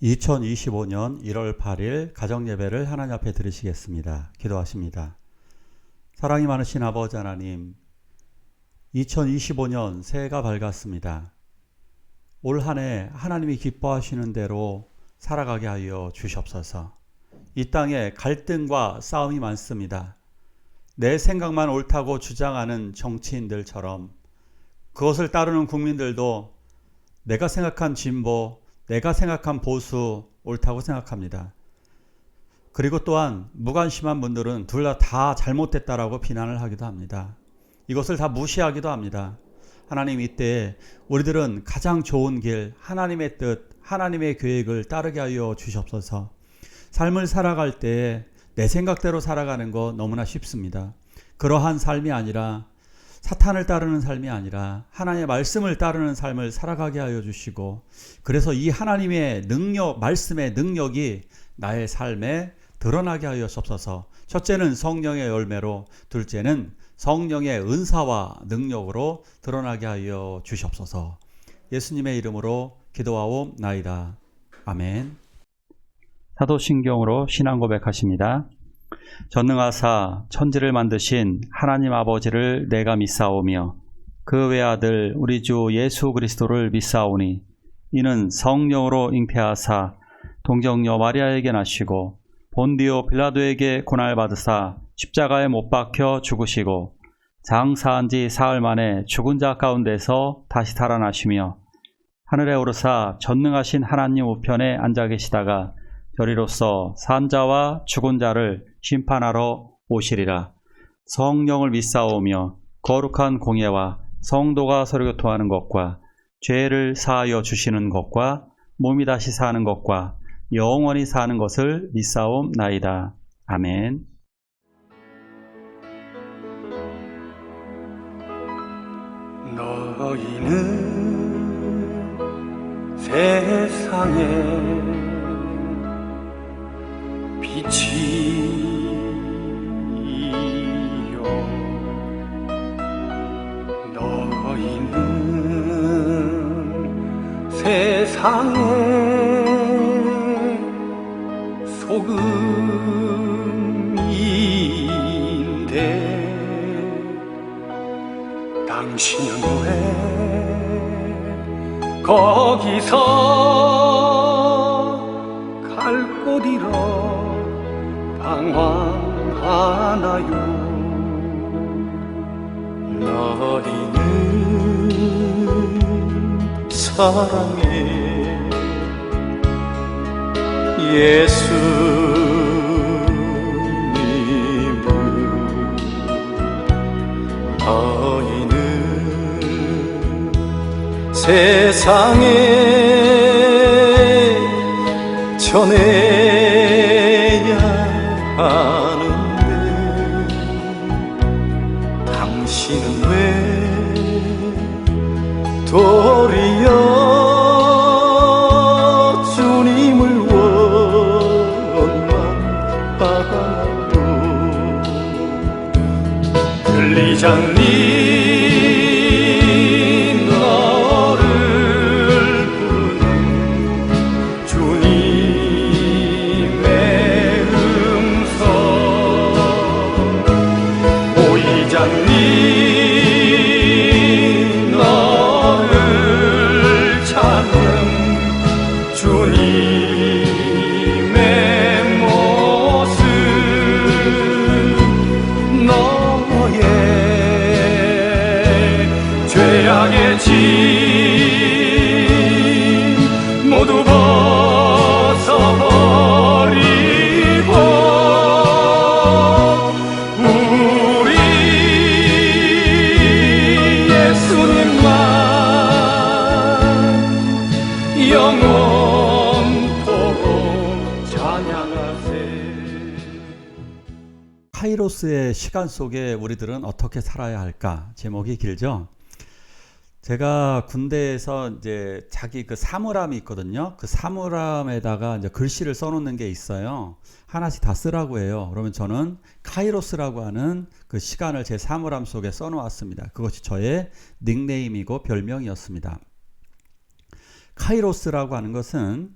2025년 1월 8일 가정예배를 하나님 앞에 드리시겠습니다. 기도하십니다. 사랑이 많으신 아버지 하나님, 2025년 새해가 밝았습니다. 올 한 해 하나님이 기뻐하시는 대로 살아가게 하여 주시옵소서. 이 땅에 갈등과 싸움이 많습니다. 내 생각만 옳다고 주장하는 정치인들처럼 그것을 따르는 국민들도 내가 생각한 진보, 내가 생각한 보수 옳다고 생각합니다. 그리고 또한 무관심한 분들은 둘 다 잘못됐다라고 비난을 하기도 합니다. 이것을 다 무시하기도 합니다. 하나님, 이때 우리들은 가장 좋은 길, 하나님의 뜻, 하나님의 계획을 따르게 하여 주시옵소서. 삶을 살아갈 때 내 생각대로 살아가는 거 너무나 쉽습니다. 그러한 삶이 아니라, 사탄을 따르는 삶이 아니라 하나님의 말씀을 따르는 삶을 살아가게 하여 주시고, 그래서 이 하나님의 능력, 말씀의 능력이 나의 삶에 드러나게 하여 주옵소서. 첫째는 성령의 열매로, 둘째는 성령의 은사와 능력으로 드러나게 하여 주시옵소서. 예수님의 이름으로 기도하옵나이다. 아멘. 사도신경으로 신앙 고백하십니다. 전능하사 천지를 만드신 하나님 아버지를 내가 믿사오며 그 외아들 우리 주 예수 그리스도를 믿사오니 이는 성령으로 잉태하사 동정녀 마리아에게 나시고 본디오 빌라도에게 고난받으사 십자가에 못 박혀 죽으시고 장사한 지 사흘 만에 죽은 자 가운데서 다시 살아나시며 하늘에 오르사 전능하신 하나님 우편에 앉아 계시다가 저리로서 산 자와 죽은 자를 심판하러 오시리라. 성령을 믿사오며 거룩한 공예와 성도가 서로 교통하는 것과 죄를 사하여 주시는 것과 몸이 다시 사는 것과 영원히 사는 것을 믿사옵나이다. 아멘. 너희는 세상에 빛이요 너희는 세상의 소금인데 당신은 왜 거기서 갈 곳 잃어 방황하나요? 너희는 사랑의 예수님을 너희는 세상에 전해야 하는데 당신은 왜 도리어 주님을 원망하나요? 들리잖니 너를 부르는 주님의 음성 보이잖니 너를 찾는 주님의 모습 너의 죄악의 짐 모두 벗어버리고 우리 예수님만 영원토록 찬양하세. 카이로스의 시간 속에 우리들은 어떻게 살아야 할까? 제목이 길죠? 제가 군대에서 이제 자기 그 사물함이 있거든요. 그 사물함에다가 이제 글씨를 써놓는 게 있어요. 하나씩 다 쓰라고 해요. 그러면 저는 카이로스라고 하는 그 시간을 제 사물함 속에 써놓았습니다. 그것이 저의 닉네임이고 별명이었습니다. 카이로스라고 하는 것은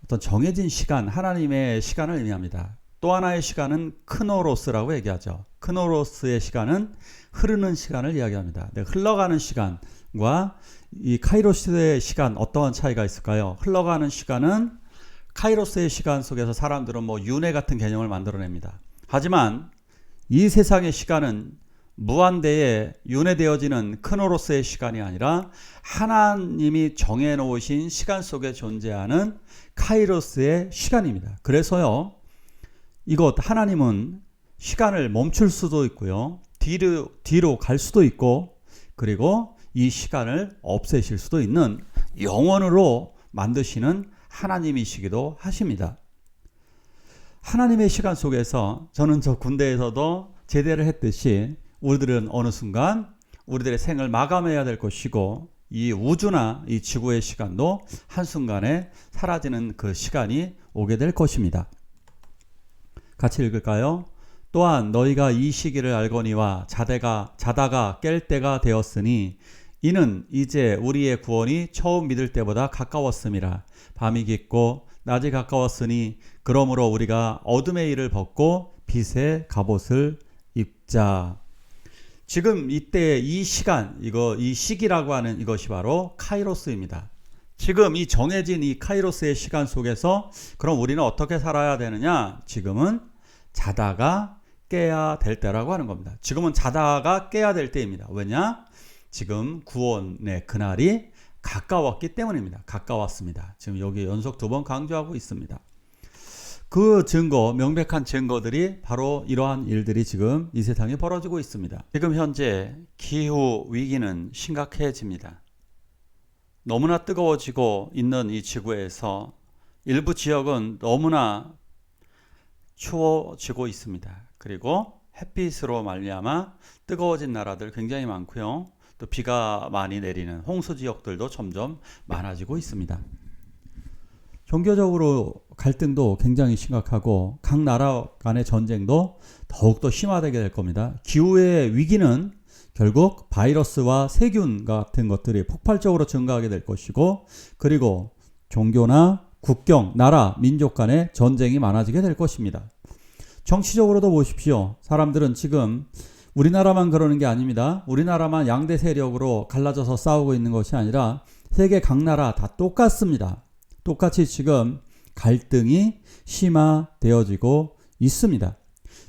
어떤 정해진 시간, 하나님의 시간을 의미합니다. 또 하나의 시간은 크노로스라고 얘기하죠. 크노로스의 시간은 흐르는 시간을 이야기합니다. 흘러가는 시간과 이 카이로스의 시간 어떠한 차이가 있을까요? 흘러가는 시간은 카이로스의 시간 속에서 사람들은 뭐 윤회 같은 개념을 만들어냅니다. 하지만 이 세상의 시간은 무한대에 윤회되어지는 크노로스의 시간이 아니라 하나님이 정해놓으신 시간 속에 존재하는 카이로스의 시간입니다. 그래서요, 이것 하나님은 시간을 멈출 수도 있고요, 뒤로 갈 수도 있고, 그리고 이 시간을 없애실 수도 있는 영원으로 만드시는 하나님이시기도 하십니다. 하나님의 시간 속에서 저는 저 군대에서도 제대를 했듯이 우리들은 어느 순간 우리들의 생을 마감해야 될 것이고, 이 우주나 이 지구의 시간도 한순간에 사라지는 그 시간이 오게 될 것입니다. 같이 읽을까요? 또한 너희가 이 시기를 알거니와 자다가 깰 때가 되었으니 이는 이제 우리의 구원이 처음 믿을 때보다 가까웠음이라. 밤이 깊고 낮이 가까웠으니 그러므로 우리가 어둠의 일을 벗고 빛의 갑옷을 입자. 지금 이때 이 시간, 이 시기라고 하는 이것이 바로 카이로스입니다. 지금 이 정해진 이 카이로스의 시간 속에서 그럼 우리는 어떻게 살아야 되느냐? 지금은 자다가 깨야 될 때라고 하는 겁니다. 지금은 자다가 깨야 될 때입니다. 왜냐? 지금 구원의 그날이 가까웠기 때문입니다. 가까웠습니다. 지금 여기 연속 2번 강조하고 있습니다. 그 증거, 명백한 증거들이 바로 이러한 일들이 지금 이 세상에 벌어지고 있습니다. 지금 현재 기후 위기는 심각해집니다. 너무나 뜨거워지고 있는 이 지구에서 일부 지역은 너무나 추워지고 있습니다. 그리고 햇빛으로 말미암아 뜨거워진 나라들 굉장히 많고요. 또 비가 많이 내리는 홍수 지역들도 점점 많아지고 있습니다. 종교적으로 갈등도 굉장히 심각하고 각 나라 간의 전쟁도 더욱더 심화되게 될 겁니다. 기후의 위기는 결국 바이러스와 세균 같은 것들이 폭발적으로 증가하게 될 것이고, 그리고 종교나 국경, 나라, 민족 간의 전쟁이 많아지게 될 것입니다. 정치적으로도 보십시오. 사람들은 지금 우리나라만 그러는 게 아닙니다. 우리나라만 양대 세력으로 갈라져서 싸우고 있는 것이 아니라 세계 각 나라 다 똑같습니다. 똑같이 지금 갈등이 심화되어지고 있습니다.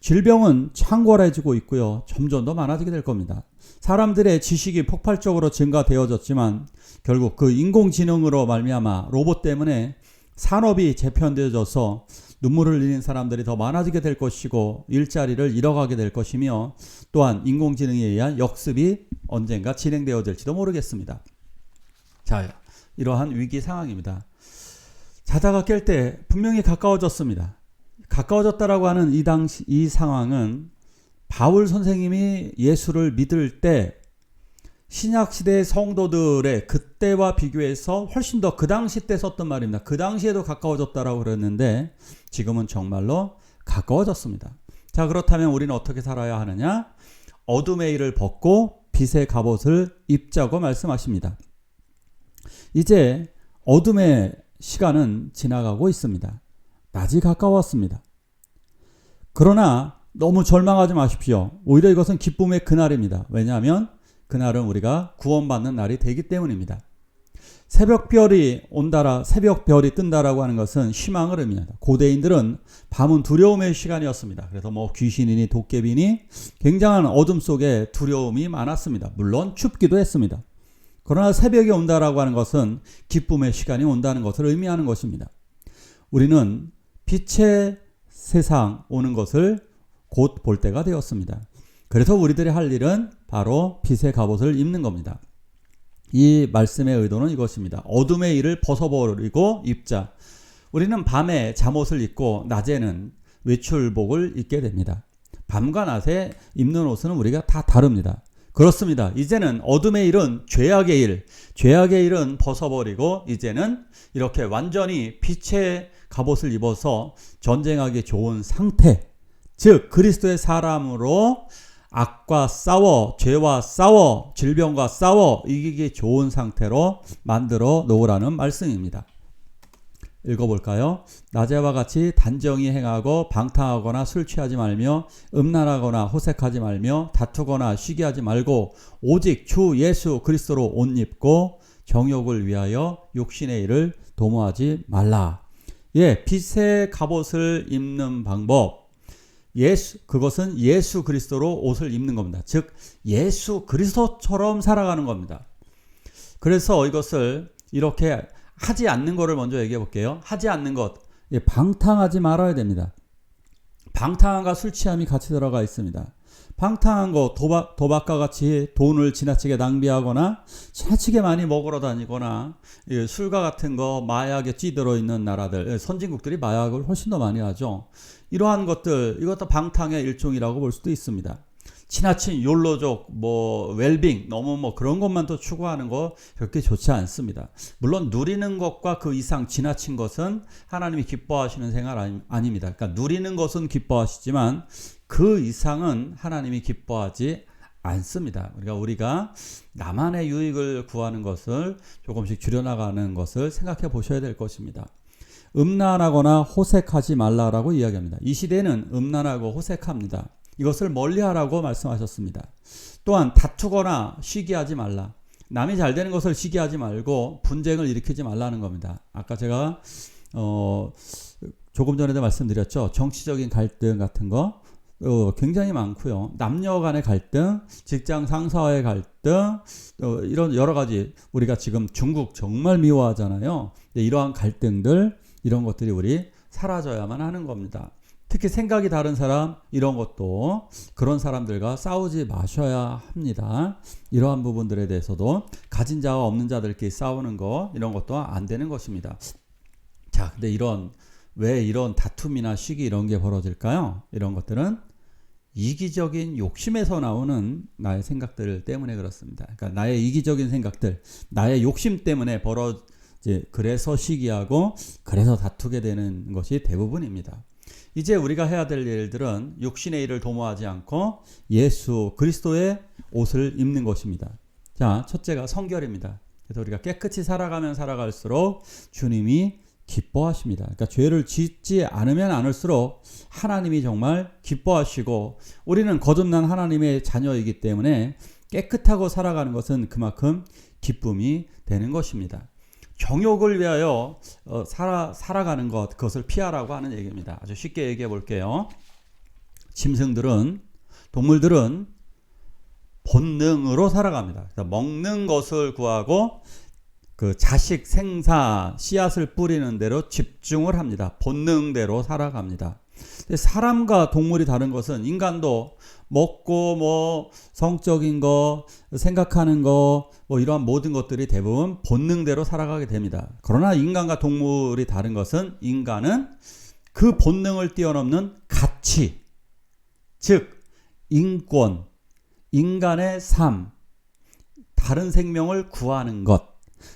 질병은 창궐해지고 있고요. 점점 더 많아지게 될 겁니다. 사람들의 지식이 폭발적으로 증가되어졌지만 결국 그 인공지능으로 말미암아 로봇 때문에 산업이 재편되어져서 눈물을 흘리는 사람들이 더 많아지게 될 것이고 일자리를 잃어가게 될 것이며, 또한 인공지능에 의한 역습이 언젠가 진행되어질지도 모르겠습니다. 자, 이러한 위기 상황입니다. 자다가 깰 때 분명히 가까워졌습니다. 가까워졌다라고 하는 이 상황은 바울 선생님이 예수를 믿을 때 신약시대의 성도들의 그때와 비교해서 훨씬 더 그 당시 때 썼던 말입니다. 그 당시에도 가까워졌다라고 그랬는데 지금은 정말로 가까워졌습니다. 자, 그렇다면 우리는 어떻게 살아야 하느냐? 어둠의 일을 벗고 빛의 갑옷을 입자고 말씀하십니다. 이제 어둠의 시간은 지나가고 있습니다. 낮이 가까웠습니다. 그러나 너무 절망하지 마십시오. 오히려 이것은 기쁨의 그날입니다. 왜냐하면 그날은 우리가 구원받는 날이 되기 때문입니다. 새벽별이 뜬다라고 하는 것은 희망을 의미합니다. 고대인들은 밤은 두려움의 시간이었습니다. 그래서 귀신이니 도깨비니 굉장한 어둠 속에 두려움이 많았습니다. 물론 춥기도 했습니다. 그러나 새벽이 온다라고 하는 것은 기쁨의 시간이 온다는 것을 의미하는 것입니다. 우리는 빛의 세상 오는 것을 곧 볼 때가 되었습니다. 그래서 우리들이 할 일은 바로 빛의 갑옷을 입는 겁니다. 이 말씀의 의도는 이것입니다. 어둠의 일을 벗어버리고 입자. 우리는 밤에 잠옷을 입고 낮에는 외출복을 입게 됩니다. 밤과 낮에 입는 옷은 우리가 다 다릅니다. 그렇습니다. 이제는 어둠의 일은 죄악의 일은 벗어버리고 이제는 이렇게 완전히 빛의 갑옷을 입어서 전쟁하기 좋은 상태, 즉 그리스도의 사람으로 악과 싸워, 죄와 싸워, 질병과 싸워 이기기 좋은 상태로 만들어 놓으라는 말씀입니다. 읽어볼까요? 낮에와 같이 단정히 행하고 방탕하거나 술 취하지 말며 음란하거나 호색하지 말며 다투거나 시기하지 말고 오직 주 예수 그리스도로 옷 입고 정욕을 위하여 육신의 일을 도모하지 말라. 예, 빛의 갑옷을 입는 방법. 그것은 예수 그리스도로 옷을 입는 겁니다. 즉 예수 그리스도처럼 살아가는 겁니다. 그래서 이것을 이렇게 하지 않는 것을 먼저 얘기해 볼게요. 하지 않는 것. 예, 방탕하지 말아야 됩니다. 방탕함과 술 취함이 같이 들어가 있습니다. 방탕한 거, 도박과 같이 돈을 지나치게 낭비하거나 지나치게 많이 먹으러 다니거나 술과 같은 거, 마약에 찌들어 있는 나라들, 선진국들이 마약을 훨씬 더 많이 하죠. 이러한 것들, 이것도 방탕의 일종이라고 볼 수도 있습니다. 지나친 욜로족, 웰빙, 너무 그런 것만 또 추구하는 거 그렇게 좋지 않습니다. 물론 누리는 것과 그 이상 지나친 것은 하나님이 기뻐하시는 생활 아닙니다. 그러니까 누리는 것은 기뻐하시지만 그 이상은 하나님이 기뻐하지 않습니다. 그러니까 우리가 나만의 유익을 구하는 것을 조금씩 줄여나가는 것을 생각해 보셔야 될 것입니다. 음란하거나 호색하지 말라라고 이야기합니다. 이 시대는 음란하고 호색합니다. 이것을 멀리하라고 말씀하셨습니다. 또한 다투거나 시기하지 말라. 남이 잘 되는 것을 시기하지 말고 분쟁을 일으키지 말라는 겁니다. 아까 제가 조금 전에도 말씀드렸죠. 정치적인 갈등 같은 거 굉장히 많고요. 남녀 간의 갈등, 직장 상사와의 갈등, 이런 여러 가지, 우리가 지금 중국 정말 미워하잖아요. 이러한 갈등들, 이런 것들이 우리 사라져야만 하는 겁니다. 특히 생각이 다른 사람, 이런 것도 그런 사람들과 싸우지 마셔야 합니다. 이러한 부분들에 대해서도 가진 자와 없는 자들끼리 싸우는 거, 이런 것도 안 되는 것입니다. 자, 근데 왜 이런 다툼이나 시기 이런 게 벌어질까요? 이런 것들은 이기적인 욕심에서 나오는 나의 생각들 때문에 그렇습니다. 그러니까 나의 이기적인 생각들, 나의 욕심 때문에 그래서 시기하고 그래서 다투게 되는 것이 대부분입니다. 이제 우리가 해야 될 일들은 육신의 일을 도모하지 않고 예수 그리스도의 옷을 입는 것입니다. 자, 첫째가 성결입니다. 그래서 우리가 깨끗이 살아가면 살아갈수록 주님이 기뻐하십니다. 그러니까 죄를 짓지 않으면 않을수록 하나님이 정말 기뻐하시고 우리는 거듭난 하나님의 자녀이기 때문에 깨끗하고 살아가는 것은 그만큼 기쁨이 되는 것입니다. 정욕을 위하여 살아가는 것, 그것을 피하라고 하는 얘기입니다. 아주 쉽게 얘기해 볼게요. 동물들은 본능으로 살아갑니다. 먹는 것을 구하고 그 자식 생사, 씨앗을 뿌리는 대로 집중을 합니다. 본능대로 살아갑니다. 사람과 동물이 다른 것은 인간도 먹고 성적인 거, 생각하는 거, 이러한 모든 것들이 대부분 본능대로 살아가게 됩니다. 그러나 인간과 동물이 다른 것은 인간은 그 본능을 뛰어넘는 가치, 즉 인권, 인간의 삶, 다른 생명을 구하는 것,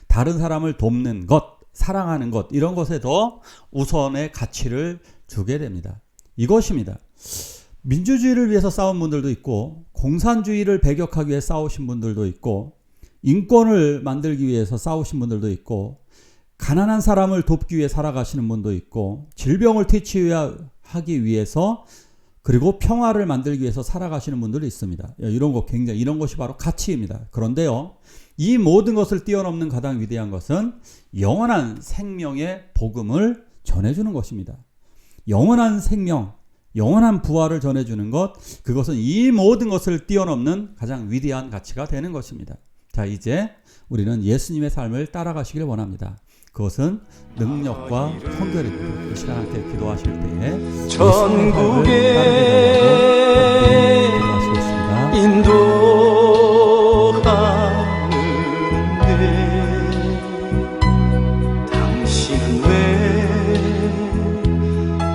다른 사람을 돕는 것, 사랑하는 것, 이런 것에 더 우선의 가치를 두게 됩니다. 이것입니다. 민주주의를 위해서 싸운 분들도 있고 공산주의를 배격하기 위해 싸우신 분들도 있고 인권을 만들기 위해서 싸우신 분들도 있고 가난한 사람을 돕기 위해 살아가시는 분도 있고 질병을 퇴치하기 위해서 그리고 평화를 만들기 위해서 살아가시는 분들도 있습니다. 이런 것이 바로 가치입니다. 그런데요, 이 모든 것을 뛰어넘는 가장 위대한 것은 영원한 생명의 복음을 전해주는 것입니다. 영원한 생명, 영원한 부활을 전해주는 것, 그것은 이 모든 것을 뛰어넘는 가장 위대한 가치가 되는 것입니다. 자, 이제 우리는 예수님의 삶을 따라가시길 원합니다. 그것은 능력과 성결입니다. 이 시간 함께 기도하실 때에 천국에 인도하는데 당신은 왜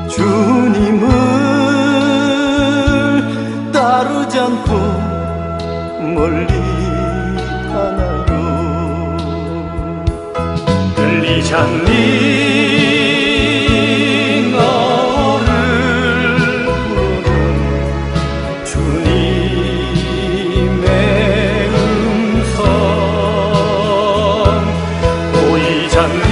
주님을 따르지 않고 멀리 가나요? 들리지 않니 너를 부르는 주님의 음성 보이지 않니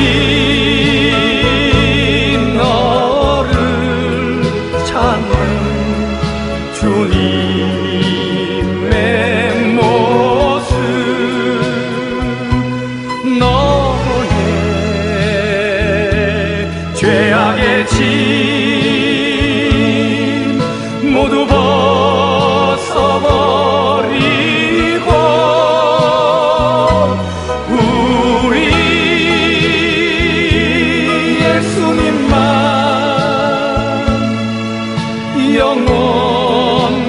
죄악의 짐 모두 벗어버리고 우리 예수님만 영원토록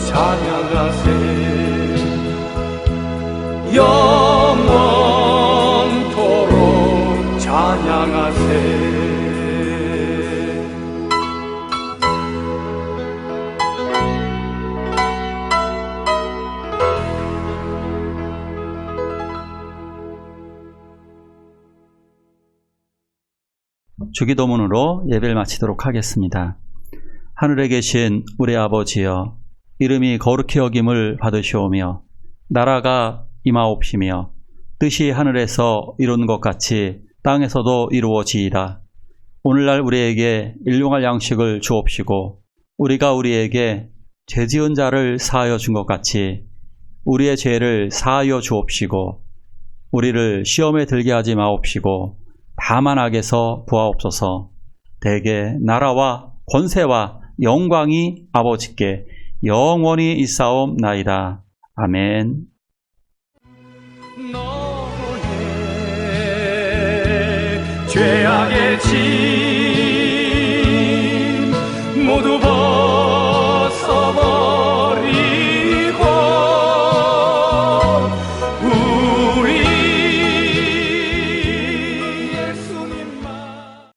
찬양하세 영원토록 찬양하세 주기도문으로 예배를 마치도록 하겠습니다. 하늘에 계신 우리 아버지여, 이름이 거룩히 여김을 받으시오며 나라가 임하옵시며 뜻이 하늘에서 이루는 것 같이 땅에서도 이루어지이다. 오늘날 우리에게 일용할 양식을 주옵시고 우리가 우리에게 죄 지은 자를 사하여 준 것 같이 우리의 죄를 사하여 주옵시고 우리를 시험에 들게 하지 마옵시고 다만 악에서 구하옵소서. 대개 나라와 권세와 영광이 아버지께 영원히 있사옵나이다. 아멘. 너의 죄악의 짐 모두